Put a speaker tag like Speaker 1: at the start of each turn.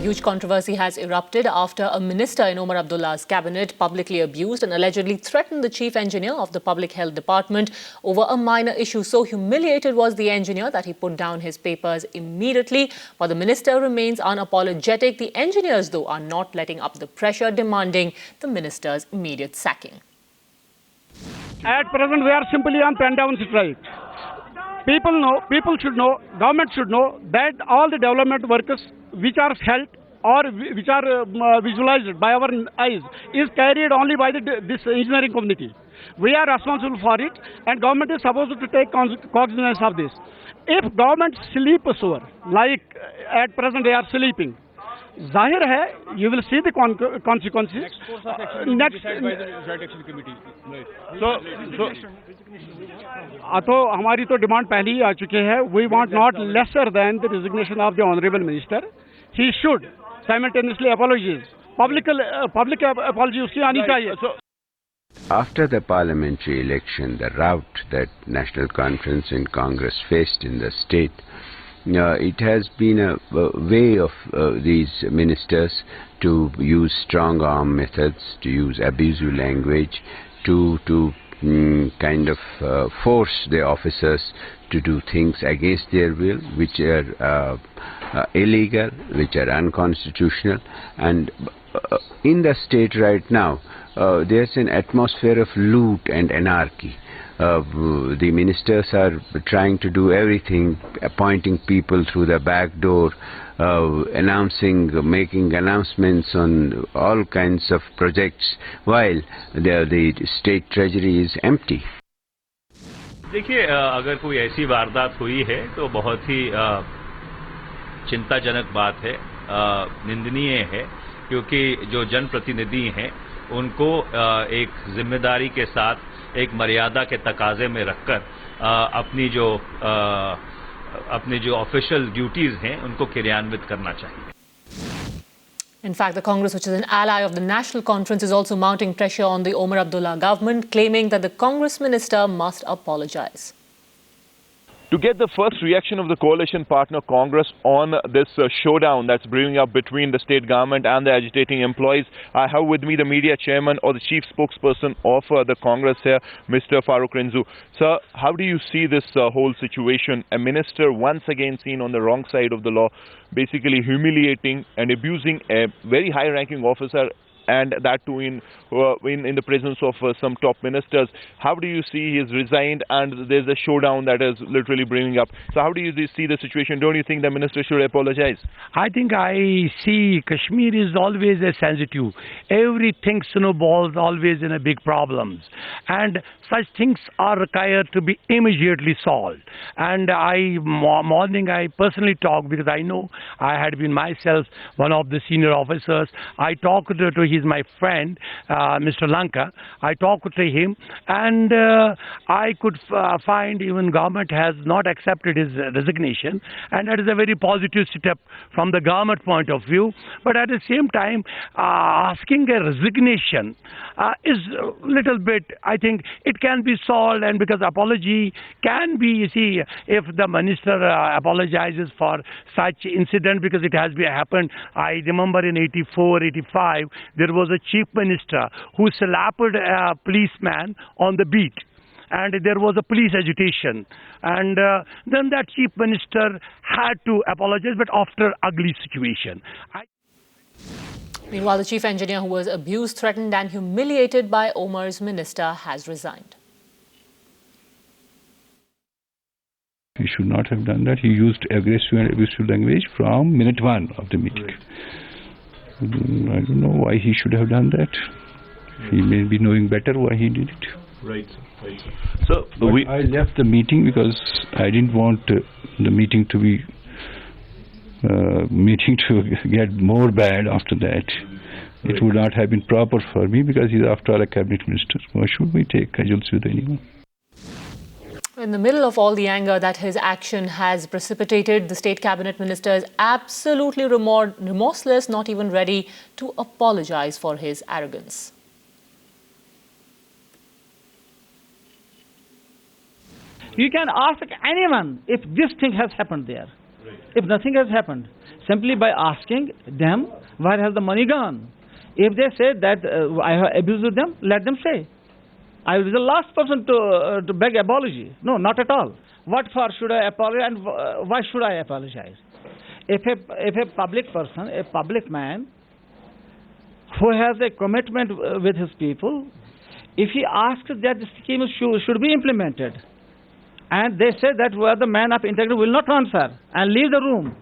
Speaker 1: huge controversy has erupted after a minister in Omar Abdullah's cabinet publicly abused and allegedly threatened the chief engineer of the Public Health Department over a minor issue. So humiliated was the engineer that he put down his papers immediately. But the minister remains unapologetic. The engineers, though, are not letting up the pressure, demanding the minister's immediate sacking.
Speaker 2: At present, we are simply on pen down strike. People should know, government should know that all the development works which are felt or which are visualized by our eyes is carried only by this engineering community. We are responsible for it, and government is supposed to take cognizance of this. If government sleeps over, like at present they are sleeping, Zahir hai, you will see the consequences.
Speaker 3: Next course of action will be decided by the Joint Action Committee. Right.
Speaker 2: तो हमारी तो demand पहले ही आ चुकी है. We want not lesser than the resignation of the honorable minister. He should simultaneously apologize. Public apology उसकी आनी चाहिए.
Speaker 4: After the parliamentary election, the rout that National Conference and Congress faced in the state, it has been a way of these ministers to use strong arm methods, to use abusive language, to kind of force the officers to do things against their will, which are illegal, which are unconstitutional. And in the state right now, there's an atmosphere of loot and anarchy. The ministers are trying to do everything, appointing people through the back door, making announcements on all kinds of projects, while the state treasury is empty.
Speaker 5: देखिए, अगर कोई ऐसी वारदात हुई है तो बहुत ही चिंताजनक बात है, निंदनीय है, क्योंकि जो जनप्रतिनिधि हैं उनको एक जिम्मेदारी के साथ एक मर्यादा के तकाजे में रखकर अपनी जो ऑफिशियल ड्यूटीज हैं उनको क्रियान्वित करना चाहिए.
Speaker 1: In fact, the Congress, which is an ally of the National Conference, is also mounting pressure on the Omar Abdullah government, claiming that the Congress minister must apologize.
Speaker 6: To get the first reaction of the coalition partner Congress on this showdown that's brewing up between the state government and the agitating employees, I have with me the media chairman or the chief spokesperson of the Congress here, Mr. Farooq Rinzu. Sir, how do you see this whole situation? A minister once again seen on the wrong side of the law, basically humiliating and abusing a very high-ranking officer, and that too in the presence of some top ministers. How do you see he's resigned and there's a showdown that is literally bringing up? So how do you see the situation? Don't you think the minister should apologize?
Speaker 7: I think I see Kashmir is always a sensitive. Everything snowballs always in a big problems. And such things are required to be immediately solved. And morning I personally talked, because I know I had been myself one of the senior officers. I talked to he's my friend, Mr. Lanka. I talked to him, and I could find even government has not accepted his resignation, and that is a very positive step from the government point of view. But at the same time, asking a resignation is a little bit, I think it can be solved, and because apology can be, you see, if the minister apologizes for such incident, because it has been happened. I remember in 84, 85, there was a chief minister who slapped a policeman on the beat, and there was a police agitation, and then that chief minister had to apologize, but after ugly situation.
Speaker 1: Meanwhile, the chief engineer who was abused, threatened and humiliated by Omar's minister has resigned.
Speaker 8: He should not have done that. He used aggressive and abusive language from minute one of the meeting. I don't know why he should have done that. He may be knowing better why he did it.
Speaker 6: Right. So
Speaker 8: I left the meeting because I didn't want the meeting to be get more bad after that. It would not have been proper for me, because he's after all a cabinet minister. Why should we take casualties with anyone?
Speaker 1: In the middle of all the anger that his action has precipitated, the state cabinet minister is absolutely remorseless, not even ready to apologize for his arrogance.
Speaker 9: You can ask anyone if this thing has happened there. If nothing has happened, simply by asking them, where has the money gone? If they say that I have abused them, let them say. I will be the last person to beg apology. No, not at all. What for should I apologize and why should I apologize? If a public person, a public man, who has a commitment with his people, if he asks that the scheme should be implemented, and they say that where the man of integrity will not answer and leave the room,